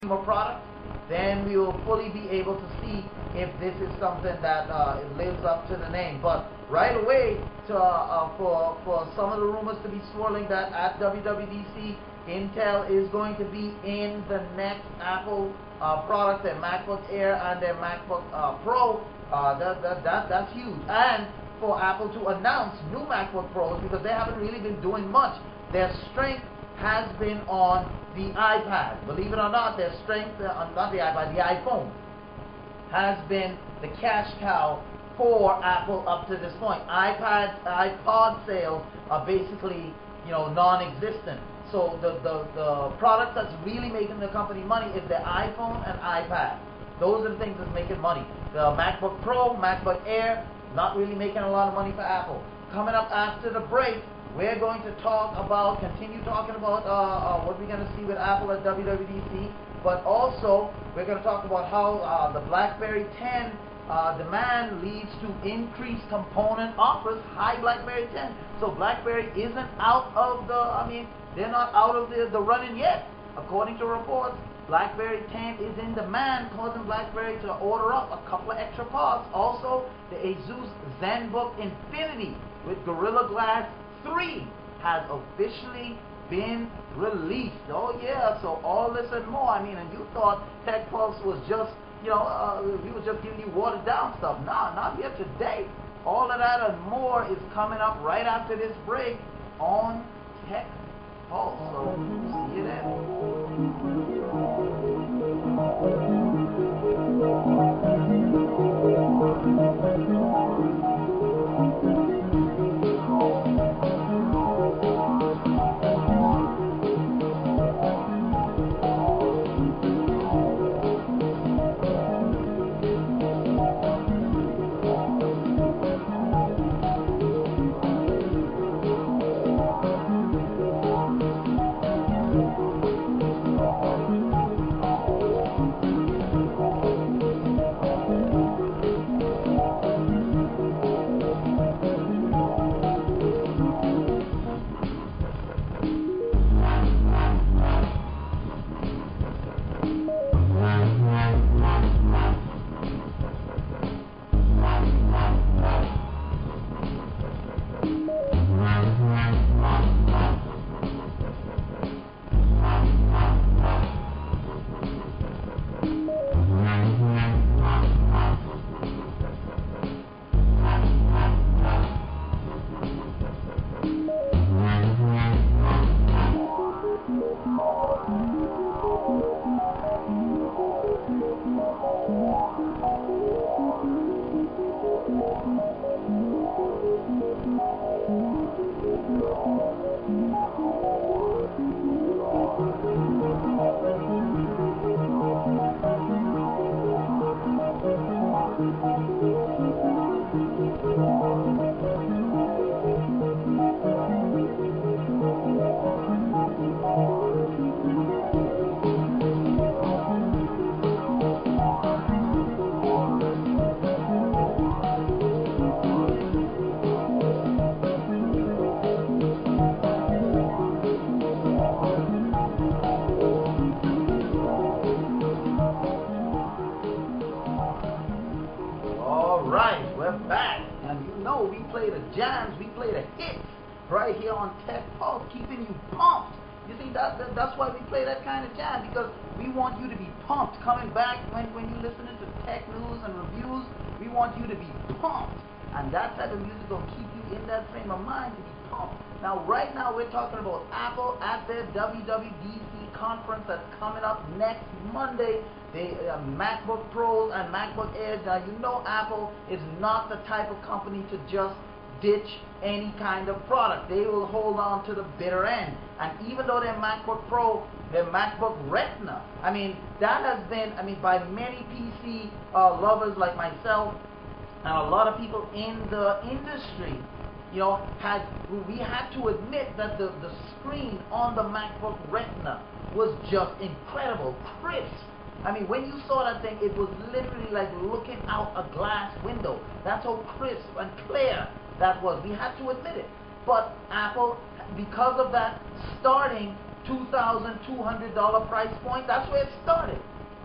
consumer product, then we will fully be able to see if this is something that lives up to the name. But right away, for some of the rumors to be swirling that at WWDC, Intel is going to be in the next Apple product, their MacBook Air and their MacBook Pro, that's huge. And for Apple to announce new MacBook Pros, because they haven't really been doing much. Their strength has been on the iPad. Believe it or not, their strength on not the iPad, the iPhone has been the cash cow for Apple up to this point. iPod sales are basically, non-existent. So the product that's really making the company money is the iPhone and iPad. Those are the things that's making money. The MacBook Pro, MacBook Air, not really making a lot of money for Apple. Coming up after the break, we're going to continue talking about what we're going to see with Apple at WWDC, but also we're going to talk about how the BlackBerry 10 demand leads to increased component offers, high BlackBerry 10. So BlackBerry isn't out of they're not out of the running yet. According to reports, BlackBerry 10 is in demand, causing BlackBerry to order up a couple of extra parts. Also, the Asus ZenBook Infinity with Gorilla Glass 3 has officially been released. Oh yeah, so all this and more. And you thought Tech Pulse was just, we were just giving you watered down stuff. Nah, not here today. All of that and more is coming up right after this break on Tech Pulse. So see you then. We play the jams, we play the hits right here on Tech Pulse, keeping you pumped. You see, that's why we play that kind of jam, because we want you to be pumped. Coming back when you're listening to tech news and reviews, we want you to be pumped. And that type of music will keep you in that frame of mind to be pumped. Now, right now, we're talking about Apple at their WWDC conference that's coming up next Monday. The MacBook Pros and MacBook Airs. Now, you know Apple is not the type of company to just ditch any kind of product. They will hold on to the bitter end. And even though their MacBook Pro, their MacBook Retina, that has been, by many PC lovers like myself and a lot of people in the industry, we had to admit that the screen on the MacBook Retina was just incredible, crisp. When you saw that thing, it was literally like looking out a glass window. That's how crisp and clear that was. We had to admit it. But Apple, because of that starting $2,200 price point, that's where it started.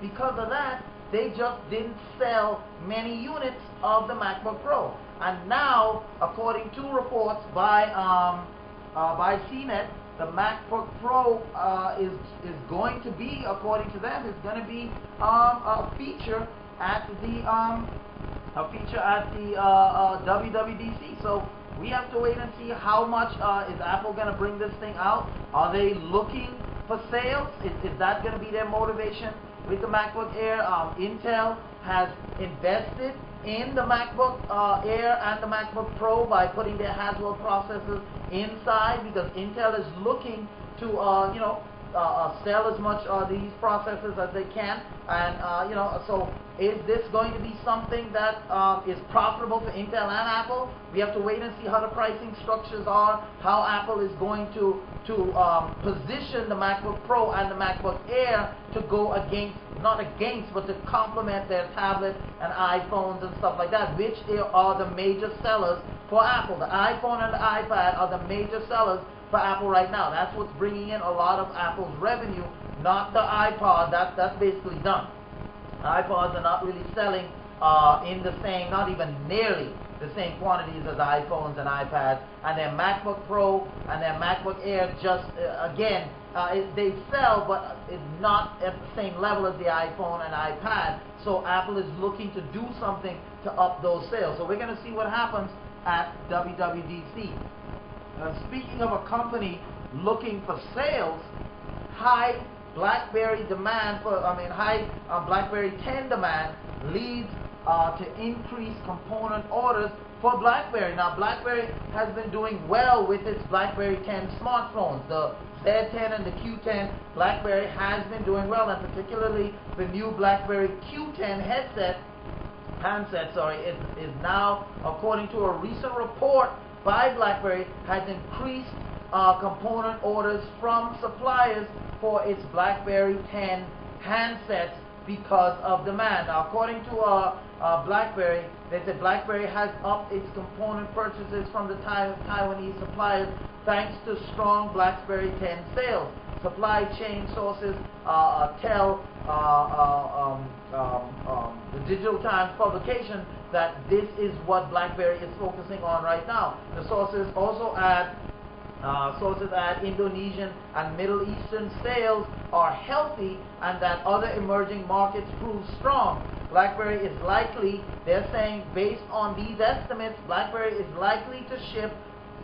because of that, they just didn't sell many units of the MacBook Pro. And now, according to reports by CNET, the MacBook Pro is going to be, according to them, is going to be a feature at the WWDC. So we have to wait and see how much is Apple going to bring this thing out. Are they looking for sales? Is that going to be their motivation with the MacBook Air? Intel has invested in the MacBook Air and the MacBook Pro by putting their Haswell processors inside, because Intel is looking to sell as much of these processors as they can. And so is this going to be something that is profitable for Intel and Apple? We have to wait and see how the pricing structures are, how Apple is going to position the MacBook Pro and the MacBook Air to go against, not against, but to complement their tablet and iPhones and stuff like that, which are the major sellers for Apple. The iPhone and the iPad are the major sellers for Apple right now. That's what's bringing in a lot of Apple's revenue, not the iPod. That's basically done. iPods are not really selling in the same, not even nearly the same quantities as iPhones and iPads. And their MacBook Pro and their MacBook Air just, again, they sell, but it's not at the same level as the iPhone and iPad. So Apple is looking to do something to up those sales. So we're going to see what happens at WWDC. Speaking of a company looking for sales, high BlackBerry demand high BlackBerry 10 demand leads to increased component orders for BlackBerry. Now, BlackBerry has been doing well with its BlackBerry 10 smartphones. The Z10 and the Q10, BlackBerry has been doing well, and particularly the new BlackBerry Q10 handset, is now, according to a recent report by BlackBerry, has increased component orders from suppliers for its BlackBerry 10 handsets because of demand. Now, according to BlackBerry, they said BlackBerry has upped its component purchases from the Taiwanese suppliers thanks to strong BlackBerry 10 sales. Supply chain sources tell the Digital Times publication that this is what BlackBerry is focusing on right now. The sources also add Indonesian and Middle Eastern sales are healthy and that other emerging markets prove strong. BlackBerry is likely, they're saying, based on these estimates, BlackBerry is likely to ship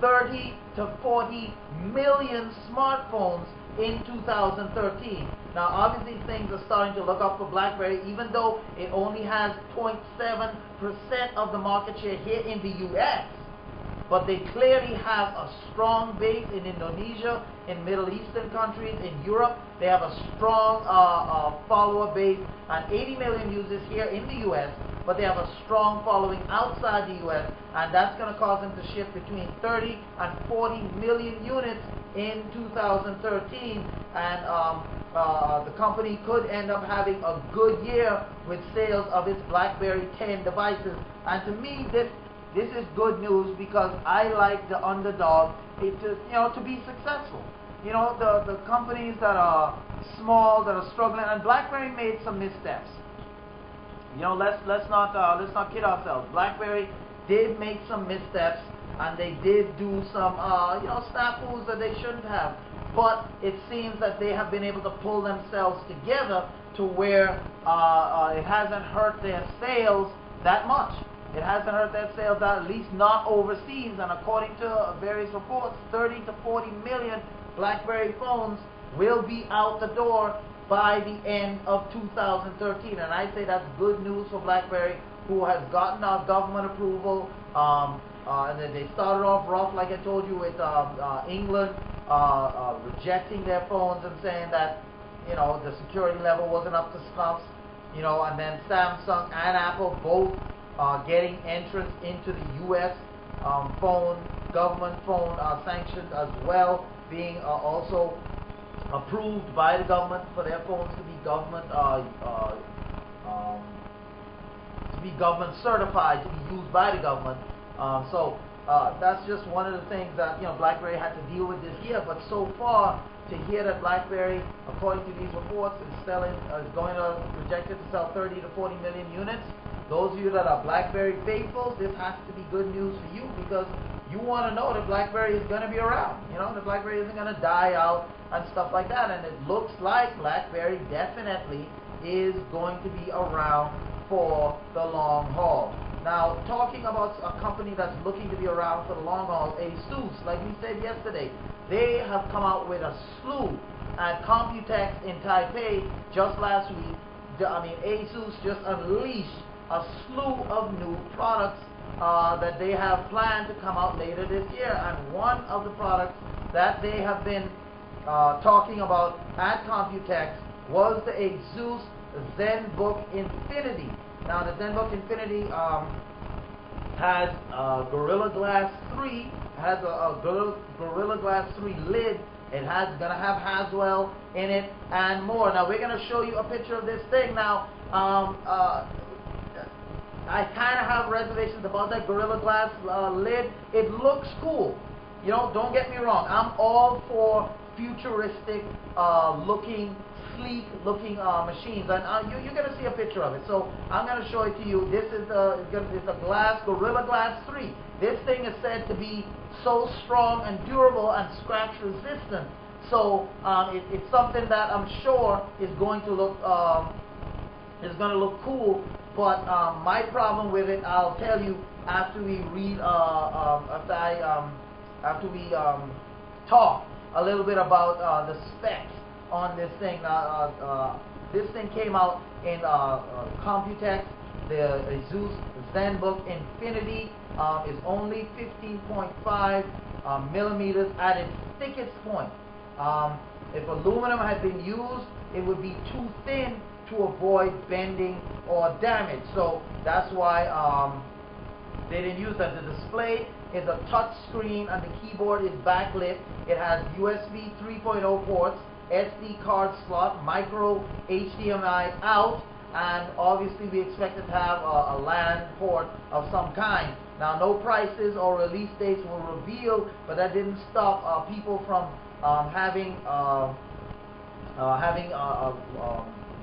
30 to 40 million smartphones in 2013. Now, obviously, things are starting to look up for BlackBerry, even though it only has 0.7% of the market share here in the U.S. But they clearly have a strong base in Indonesia, in Middle Eastern countries, in Europe. They have a strong follower base, and 80 million users here in the U.S., but they have a strong following outside the U.S., and that's going to cause them to ship between 30 and 40 million units in 2013, and the company could end up having a good year with sales of its BlackBerry 10 devices. And to me, this is good news, because I like the underdog to be successful. The companies that are small, that are struggling, and BlackBerry made some missteps. Let's not kid ourselves. BlackBerry did make some missteps, and they did do some snafus that they shouldn't have. But it seems that they have been able to pull themselves together to where it hasn't hurt their sales that much. It hasn't hurt their sales, at least not overseas. And according to various reports, 30 to 40 million BlackBerry phones will be out the door by the end of 2013. And I say that's good news for BlackBerry, who has gotten our government approval. And then they started off rough, like I told you, with England rejecting their phones and saying that the security level wasn't up to snuff. And then Samsung and Apple both getting entrance into the U.S. Government phone sanctions as well, being also approved by the government for their phones to be government certified to be used by the government. So that's just one of the things that BlackBerry had to deal with this year. But so far, to hear that BlackBerry, according to these reports, is projected to sell 30 to 40 million units. Those of you that are BlackBerry faithful, this has to be good news for you, because you want to know that BlackBerry is going to be around. That BlackBerry isn't going to die out and stuff like that. And it looks like BlackBerry definitely is going to be around for the long haul. Now, talking about a company that's looking to be around for the long haul, ASUS, like we said yesterday, they have come out with a slew at Computex in Taipei just last week. ASUS just unleashed a slew of new products that they have planned to come out later this year. And one of the products that they have been talking about at Computex was the ASUS ZenBook Infinity. Now, the ZenBook Infinity has Gorilla Glass 3, has a Gorilla Glass 3 lid. It's gonna have Haswell in it and more. Now, we're gonna show you a picture of this thing. Now, I kind of have reservations about that Gorilla Glass lid. It looks cool. Don't get me wrong. I'm all for futuristic looking, sleek looking machines, and you're going to see a picture of it. So I'm going to show it to you. This is a Gorilla Glass 3. This thing is said to be so strong and durable and scratch resistant. So it's something that I'm sure is going to look cool. But my problem with it, I'll tell you after we read, after we talk a little bit about the specs on this thing. This thing came out in Computex. The ASUS ZenBook Infinity is only 15.5 millimeters at its thickest point. If aluminum had been used, it would be too thin to avoid bending or damage. So that's why they didn't use that. The display is a touch screen and the keyboard is backlit. It has USB 3.0 ports, SD card slot, micro HDMI out, and obviously we expect it to have a LAN port of some kind. Now, no prices or release dates were revealed, but that didn't stop people from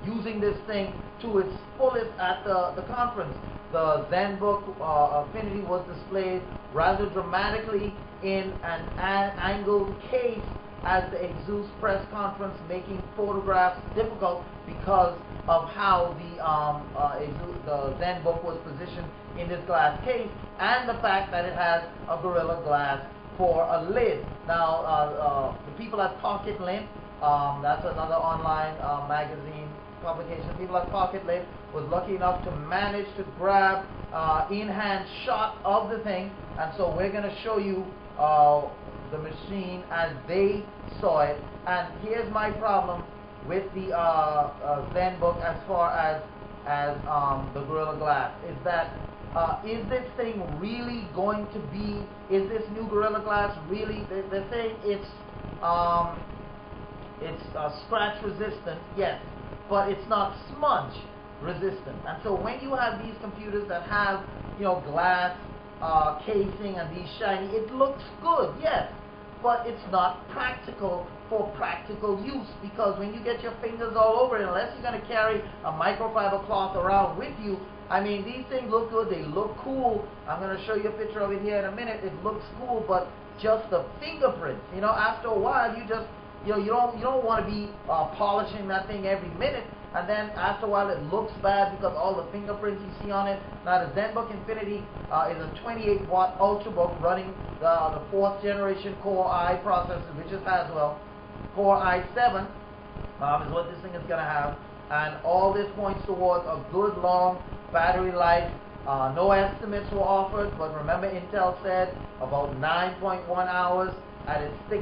using this thing to its fullest at the conference. The ZenBook Infinity was displayed rather dramatically in an angled case at the ASUS press conference, making photographs difficult because of how the ZenBook was positioned in this glass case, and the fact that it has a Gorilla Glass for a lid. Now, the people at Pocket Lint, that's another online magazine publication. People at Pocket Lint was lucky enough to manage to grab in-hand shot of the thing, and so we're going to show you the machine as they saw it. And here's my problem with the ZenBook as far as the Gorilla Glass, is that is this thing really going to be, is this new Gorilla Glass really, they're saying it's scratch resistant, yes, but it's not smudge resistant. And so when you have these computers that have, glass casing and these shiny, it looks good, yes, but it's not practical for practical use, because when you get your fingers all over it, unless you're going to carry a microfiber cloth around with you, I mean, these things look good, they look cool. I'm going to show you a picture of it here in a minute. It looks cool, but just the fingerprints, after a while, you just, you don't want to be polishing that thing every minute, and then after a while it looks bad because all the fingerprints you see on it. Now, the ZenBook Infinity is a 28-watt Ultrabook running the 4th generation Core i processor, which is Haswell. Core i7 is what this thing is going to have, and all this points towards a good long battery life. No estimates were offered, but remember, Intel said about 9.1 hours at its thickest.